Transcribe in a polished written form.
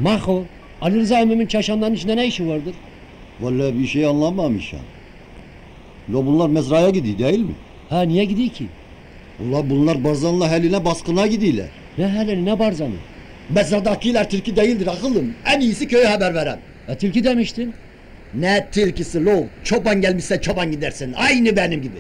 Maho, Ali Rıza emmimin çarşamların içinde ne işi vardır? Vallahi bir şey anlamamışım. Lo bunlar mezraya gidiyor değil mi? Ha niye gidiyor ki? Ula bunlar Barzan'la Heline baskına gidiyorlar. Ne helali ne barzanı? Mezradakiler tilki değildir akıllım. En iyisi köye haber verem. Tilki demiştin. Ne tilkisi lo? Çoban gelmişse çoban gidersin. Aynı benim gibi.